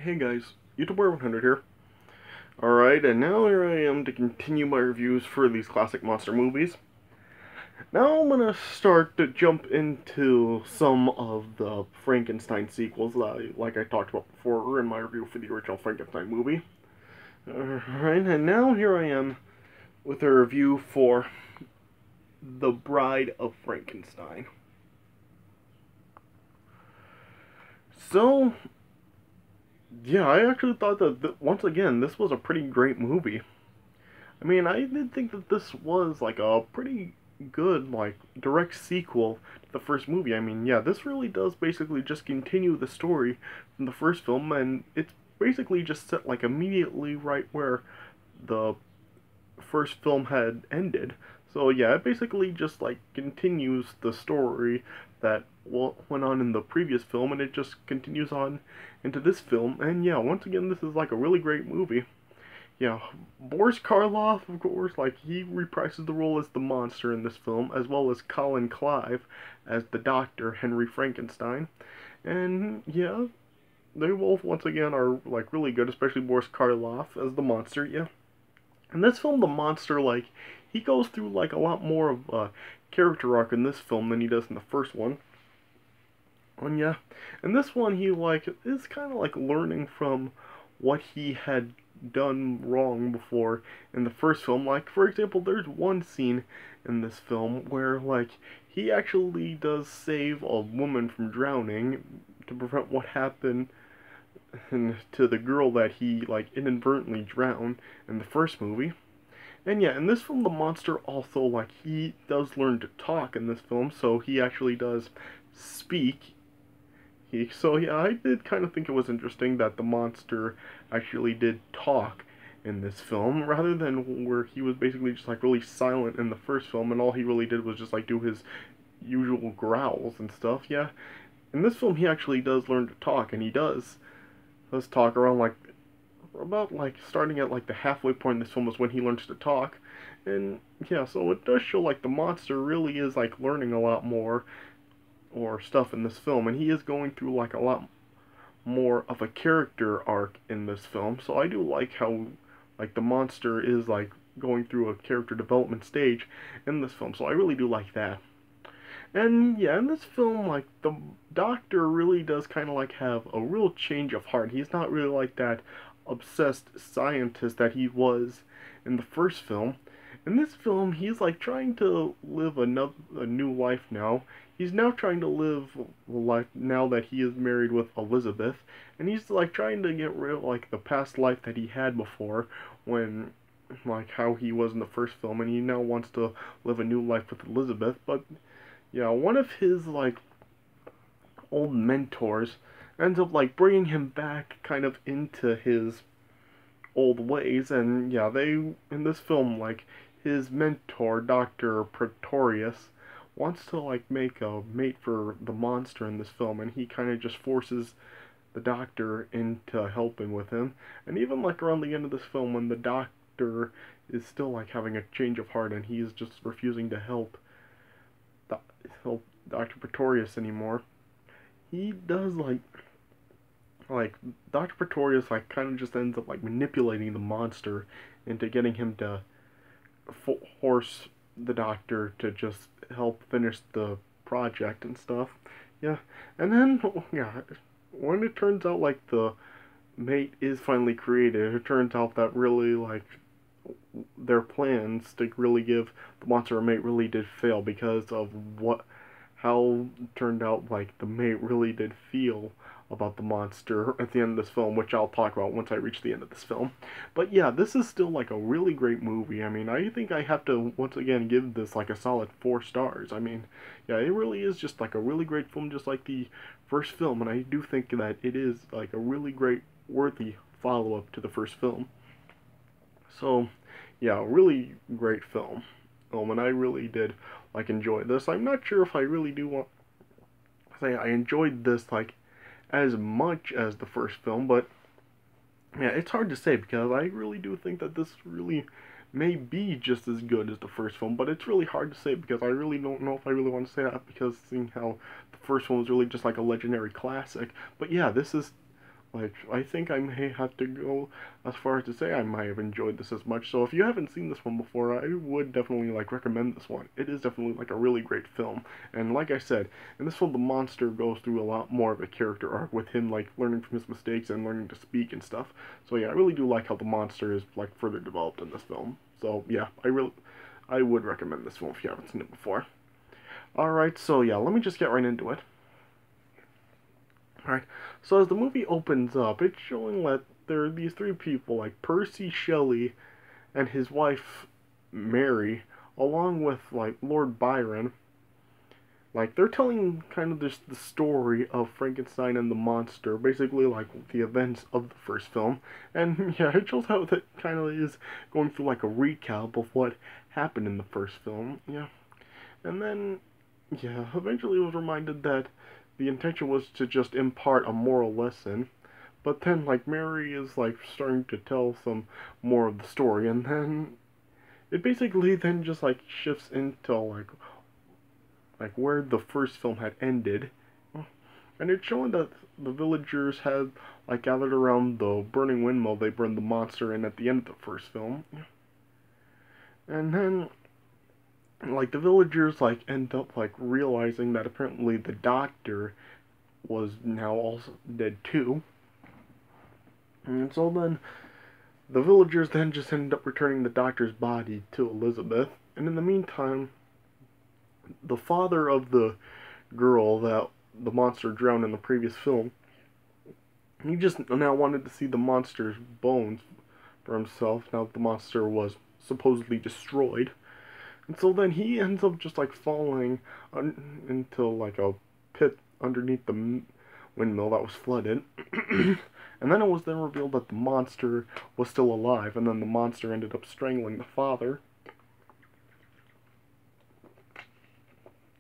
Hey guys, YouTuber 100 here. Alright, and now here I am to continue my reviews for these classic monster movies. Now I'm gonna start to jump into some of the Frankenstein sequels, like I talked about before in my review for the original Frankenstein movie. Alright, and now here I am with a review for The Bride of Frankenstein. So, yeah, I actually thought that, once again, this was a pretty great movie. I mean, I did think that this was like a pretty good, like, direct sequel to the first movie. I mean, yeah, this really does basically just continue the story from the first film, and it's basically just set like immediately right where the first film had ended. So yeah, it basically just like continues the story that went on in the previous film, and it just continues on into this film. And yeah, once again, this is like a really great movie. Yeah, Boris Karloff, of course, like, he reprises the role as the monster in this film, as well as Colin Clive as the doctor, Henry Frankenstein. And, yeah, they both, once again, are, like, really good, especially Boris Karloff as the monster, yeah. In this film, the monster, like, he goes through, like, a lot more of a character arc in this film than he does in the first one. And, yeah, in this one, he, like, is kind of, like, learning from what he had done wrong before in the first film. Like, for example, there's one scene in this film where, like, he actually does save a woman from drowning to prevent what happened to the girl that he, like, inadvertently drowned in the first movie. And yeah, in this film, the monster also, like, he does learn to talk in this film, so he actually does speak. So yeah, I did kind of think it was interesting that the monster actually did talk in this film, rather than where he was basically just like really silent in the first film, and all he really did was just like do his usual growls and stuff. Yeah, in this film he actually does learn to talk, and he does talk around like about like starting at like the halfway point in this film is when he learns to talk, and yeah, so it does show like the monster really is like learning a lot more or stuff in this film, and he is going through like a lot more of a character arc in this film. So I do like how like the monster is like going through a character development stage in this film. So I really do like that. And yeah, in this film, like the doctor really does kind of like have a real change of heart. He's not really like that obsessed scientist that he was in the first film. In this film, he's like trying to live a new life now. He's now trying to live a life now that he is married with Elizabeth, and he's like trying to get rid of like the past life that he had before, when like how he was in the first film, and he now wants to live a new life with Elizabeth. But yeah, one of his like old mentors ends up like bringing him back kind of into his old ways, and yeah, they in this film like his mentor Dr. Pretorius wants to like make a mate for the monster in this film, and he kind of just forces the doctor into helping with him. And even like around the end of this film, when the doctor is still like having a change of heart and he's just refusing to help Dr. Pretorius anymore, he does like Dr. Pretorius like kind of just ends up like manipulating the monster into getting him to force the doctor to just help finish the project and stuff. Yeah, and then yeah, when it turns out like the mate is finally created, it turns out that really like their plans to really give the monster a mate really did fail because of how turned out like the mate really did feel about the monster at the end of this film, which I'll talk about once I reach the end of this film. But yeah, this is still like a really great movie. I mean, I think I have to once again give this like a solid 4 stars. I mean, yeah, it really is just like a really great film, just like the first film, and I do think that it is like a really great, worthy follow-up to the first film. So, yeah, really great film. And I really did like enjoy this. I'm not sure if I really do want to say I enjoyed this like as much as the first film, but yeah, it's hard to say because I really do think that this really may be just as good as the first film, but it's really hard to say because I really don't know if I really want to say that, because seeing how the first one was really just like a legendary classic. But yeah, this is Like, I think I may have to go as far as to say I might have enjoyed this as much. So if you haven't seen this one before, I would definitely like recommend this one. It is definitely like a really great film. And like I said, in this film the monster goes through a lot more of a character arc with him like learning from his mistakes and learning to speak and stuff. So yeah, I really do like how the monster is like further developed in this film. So yeah, I would recommend this film if you haven't seen it before. Alright, so yeah, let me just get right into it. Alright, so as the movie opens up, it's showing that there are these three people, like Percy Shelley and his wife Mary, along with like Lord Byron. Like they're telling kind of just the story of Frankenstein and the monster, basically like the events of the first film. And yeah, it shows how that kind of is going through like a recap of what happened in the first film. Yeah, and then yeah, eventually was reminded that the intention was to just impart a moral lesson. But then, like, Mary is, like, starting to tell some more of the story, and then it basically then just, like, shifts into, like where the first film had ended. And it's showing that the villagers had, like, gathered around the burning windmill they burned the monster in at the end of the first film. And then like the villagers like end up like realizing that apparently the doctor was now also dead too. And so then the villagers then just end up returning the doctor's body to Elizabeth. And in the meantime, the father of the girl that the monster drowned in the previous film, he just now wanted to see the monster's bones for himself now that the monster was supposedly destroyed. And so then he ends up just like falling into like a pit underneath the windmill that was flooded. And then it was then revealed that the monster was still alive, and then the monster ended up strangling the father.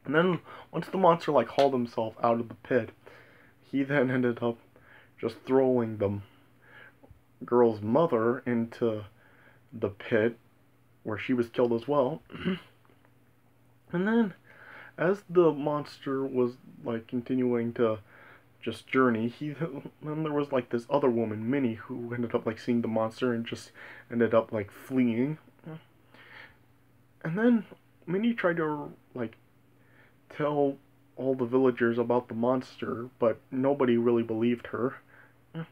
And then once the monster like hauled himself out of the pit, he then ended up just throwing the girl's mother into the pit where she was killed as well. And then as the monster was like continuing to just journey, then there was like this other woman, Minnie, who ended up like seeing the monster and just ended up like fleeing. And then Minnie tried to like tell all the villagers about the monster, but nobody really believed her. And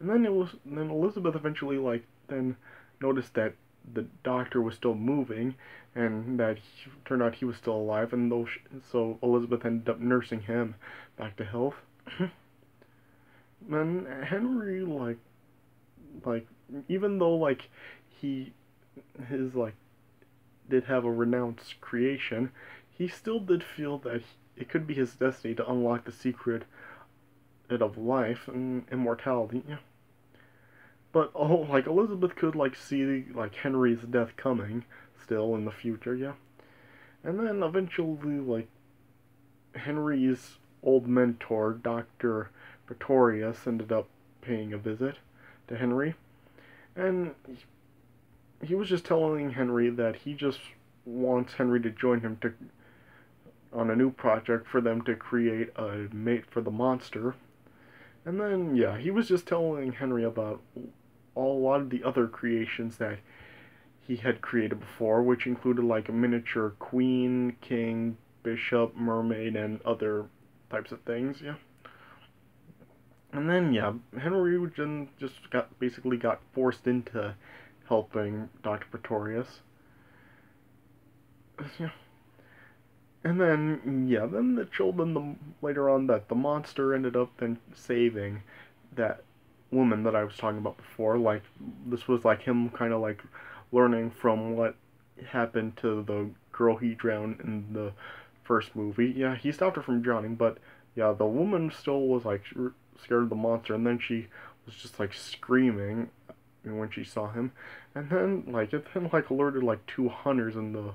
then Elizabeth eventually like then noticed that the doctor was still moving, and that turned out he was still alive, and so Elizabeth ended up nursing him back to health. And Henry like even though like he his like did have a renounced creation, he still did feel that it could be his destiny to unlock the secret of life and immortality. Yeah. But oh, like Elizabeth could like see like Henry's death coming still in the future, yeah. And then eventually like Henry's old mentor, Dr. Pretorius, ended up paying a visit to Henry, and he was just telling Henry that he just wants Henry to join him to on a new project for them to create a mate for the monster. And then yeah, he was just telling Henry about a lot of the other creations that he had created before, which included like a miniature queen, king, bishop, mermaid, and other types of things. Yeah. And then yeah, Henry just basically got forced into helping Dr. Pretorius. Yeah. And then yeah, then the children later on that the monster ended up then saving that woman that I was talking about before. Like this was like him kind of like learning from what happened to the girl he drowned in the first movie. Yeah, he stopped her from drowning, but yeah, the woman still was like scared of the monster, and then she was just like screaming when she saw him, and then like it then like alerted like two hunters in the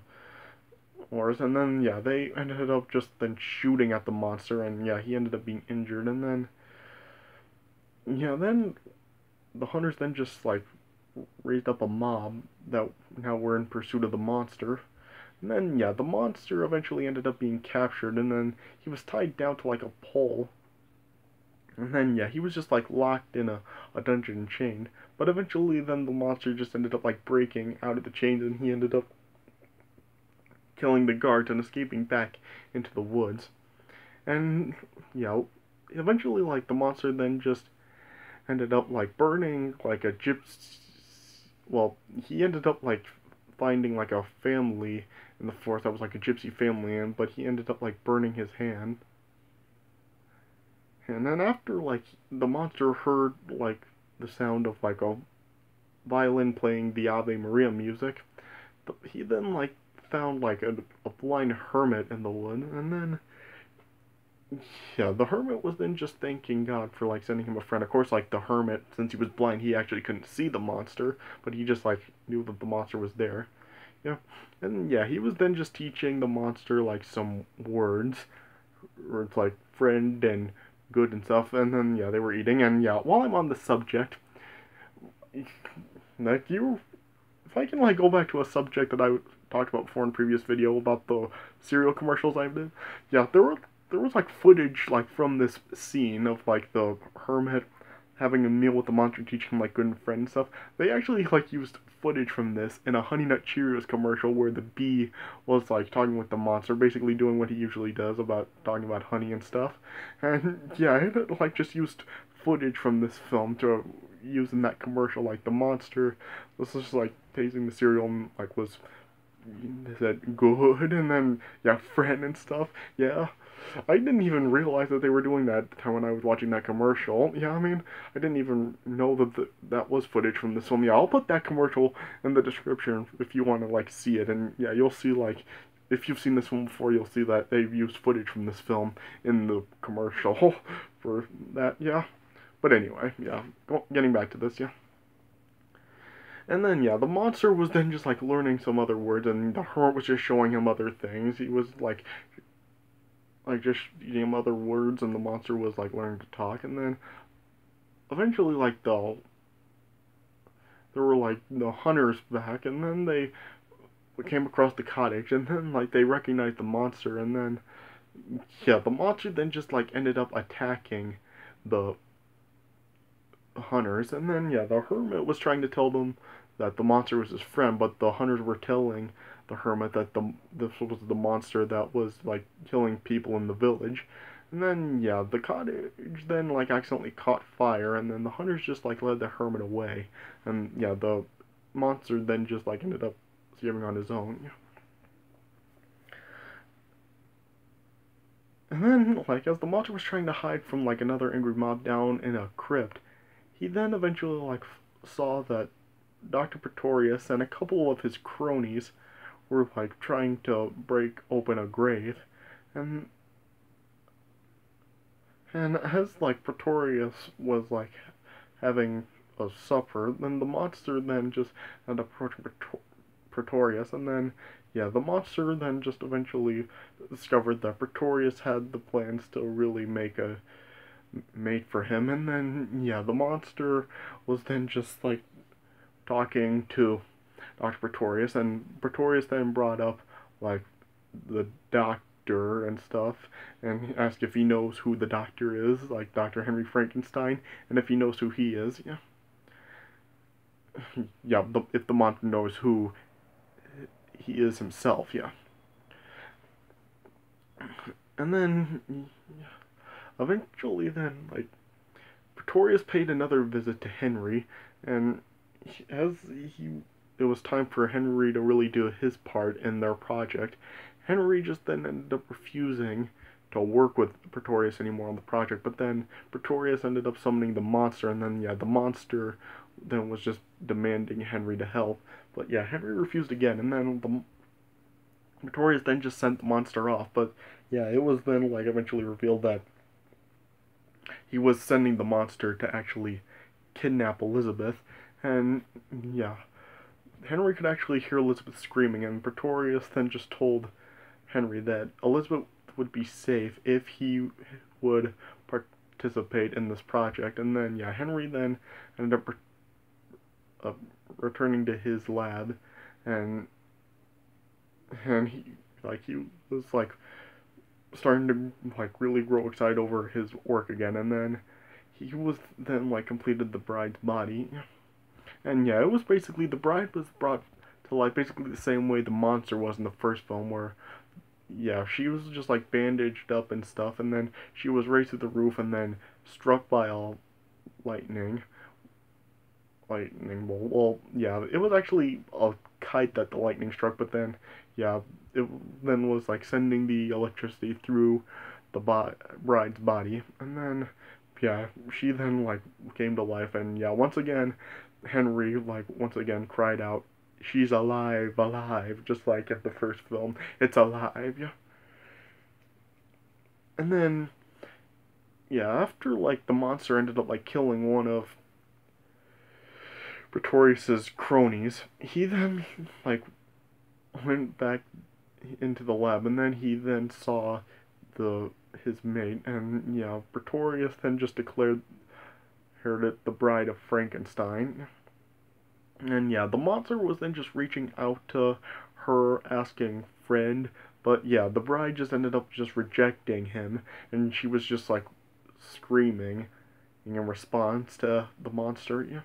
wars, and then yeah, they ended up just then shooting at the monster, and yeah, he ended up being injured, and then yeah, then the hunters then just like raised up a mob that now were in pursuit of the monster. And then yeah, the monster eventually ended up being captured, and then he was tied down to like a pole. And then, yeah, he was just, like, locked in a dungeon and chained. But eventually, then the monster just ended up, like, breaking out of the chains, and he ended up killing the guards and escaping back into the woods. And, yeah, eventually, like, the monster then just ended up, like, burning, like, a gypsy. Well, he ended up, like, finding, like, a family in the forest that was, like, a gypsy family, and but he ended up, like, burning his hand. And then after, like, the monster heard, like, the sound of, like, a violin playing the Ave Maria music, he then, like, found, like, a blind hermit in the wood, and then, yeah, the hermit was then just thanking God for, like, sending him a friend. Of course, like, the hermit, since he was blind, he actually couldn't see the monster, but he just, like, knew that the monster was there. Yeah, and, yeah, he was then just teaching the monster, like, some words like friend and good and stuff, and then, yeah, they were eating, and, yeah, while I'm on the subject, like, if I can, like, go back to a subject that I talked about before in a previous video about the cereal commercials I did, yeah, there was, like, footage, like, from this scene of, like, the hermit having a meal with the monster, teaching him, like, good and friend and stuff. They actually, like, used footage from this in a Honey Nut Cheerios commercial where the bee was, like, talking with the monster, basically doing what he usually does about talking about honey and stuff. And, yeah, it, like, just used footage from this film to use in that commercial. Like, the monster was just, like, tasting the cereal and, like, was, they said, good, and then, yeah, friend and stuff. Yeah, I didn't even realize that they were doing that when I was watching that commercial. Yeah, I mean, I didn't even know that that was footage from this film. Yeah, I'll put that commercial in the description if you want to, like, see it. And, yeah, you'll see, like, if you've seen this film before, you'll see that they've used footage from this film in the commercial for that, yeah. But anyway, yeah, getting back to this, yeah. And then, yeah, the monster was then just, like, learning some other words, and the hermit was just showing him other things. He was, like just eating him other words, and the monster was, like, learning to talk. And then, eventually, like, there were, like, the hunters back, and then they came across the cottage, and then, like, they recognized the monster, and then, yeah, the monster then just, like, ended up attacking the hunters, and then, yeah, the hermit was trying to tell them that the monster was his friend, but the hunters were telling the hermit that this was the monster that was, like, killing people in the village. And then, yeah, the cottage then, like, accidentally caught fire, and then the hunters just, like, led the hermit away. And, yeah, the monster then just, like, ended up escaping on his own. And then, like, as the monster was trying to hide from, like, another angry mob down in a crypt, he then eventually, like, saw that Dr. Pretorius and a couple of his cronies were, like, trying to break open a grave. And as, like, Pretorius was, like, having a supper, then the monster then just ended up approaching Pretorius, and then, yeah, the monster then just eventually discovered that Pretorius had the plans to really make a mate for him, and then, yeah, the monster was then just, like, talking to Dr. Pretorius, and Pretorius then brought up, like, the doctor and stuff, and asked if he knows who the doctor is, like Dr. Henry Frankenstein, and if he knows who he is, yeah. Yeah, if the monster knows who he is himself, yeah. And then, yeah, eventually then, like, Pretorius paid another visit to Henry, and as it was time for Henry to really do his part in their project, Henry just then ended up refusing to work with Pretorius anymore on the project, but then Pretorius ended up summoning the monster, and then, yeah, the monster then was just demanding Henry to help, but, yeah, Henry refused again, and then Pretorius then just sent the monster off, but, yeah, it was then, like, eventually revealed that he was sending the monster to actually kidnap Elizabeth, and, yeah, Henry could actually hear Elizabeth screaming, and Pretorius then just told Henry that Elizabeth would be safe if he would participate in this project. And then, yeah, Henry then ended up returning to his lab, and he was, like, starting to, like, really grow excited over his work again. And then, he was then like completed the bride's body, and yeah, it was basically the bride was brought to life basically the same way the monster was in the first film, where yeah, she was just like bandaged up and stuff, and then she was raised to the roof and then struck by a lightning. Lightning bolt. Well, yeah, it was actually a kite that the lightning struck, but then, yeah, it then was like sending the electricity through the bride's body, and then, yeah, she then like came to life, and yeah, once again, Henry like once again cried out, "She's alive, alive!" Just like at the first film, it's alive, yeah. And then, yeah, after like the monster ended up like killing one of Pretorius's cronies, he then like went back into the lab, and then he then saw the his mate, and yeah, Pretorius then just declared her it the bride of Frankenstein. And yeah, the monster was then just reaching out to her, asking friend, but yeah, the bride just ended up just rejecting him, and she was just like screaming in response to the monster. Yeah.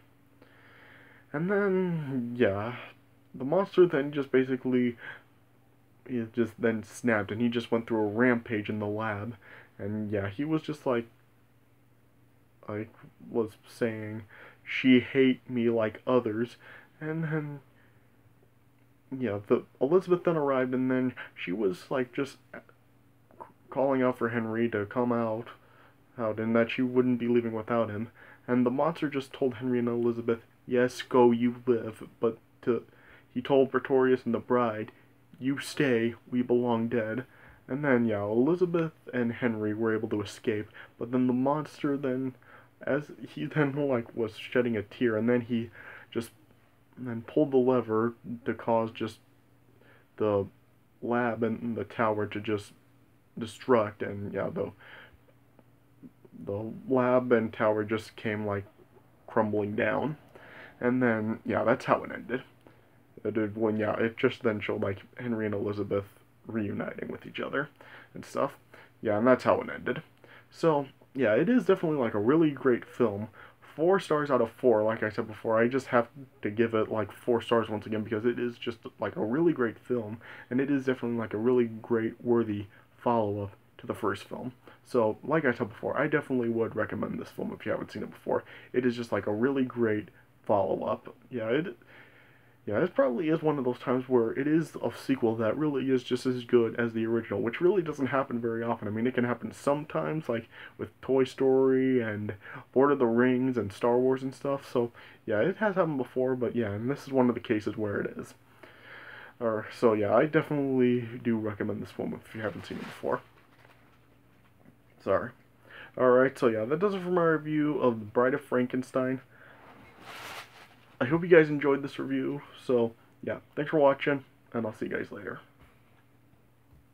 And then yeah, the monster then just basically he just then snapped, and he just went through a rampage in the lab, and yeah, he was just like was saying, "She hate me like others," and then yeah, the Elizabeth then arrived, and then she was like just calling out for Henry to come out, and that she wouldn't be leaving without him, and the monster just told Henry and Elizabeth, "Yes, go, you live," but to he told Pretorius and the bride, "You stay, we belong dead." And then, yeah, Elizabeth and Henry were able to escape, but then the monster then, as he then, like, was shedding a tear, and then he just then pulled the lever to cause just the lab and the tower to just destruct, and yeah, the lab and tower just came, like, crumbling down. And then, yeah, that's how it ended. It did when, yeah, it just then showed, like, Henry and Elizabeth reuniting with each other and stuff. Yeah, and that's how it ended. So, yeah, it is definitely, like, a really great film. 4 stars out of 4, like I said before. I just have to give it, like, 4 stars once again, because it is just, like, a really great film, and it is definitely, like, a really great, worthy follow-up to the first film. So, like I said before, I definitely would recommend this film if you haven't seen it before. It is just, like, a really great follow-up. Yeah, it probably is one of those times where it is a sequel that really is just as good as the original, which really doesn't happen very often. I mean, it can happen sometimes, like with Toy Story and Lord of the Rings and Star Wars and stuff. So, yeah, it has happened before, but yeah, and this is one of the cases where it is. So, yeah, I definitely do recommend this film if you haven't seen it before. Sorry. Alright, so yeah, that does it for my review of The Bride of Frankenstein. I hope you guys enjoyed this review. So, yeah, thanks for watching, and I'll see you guys later.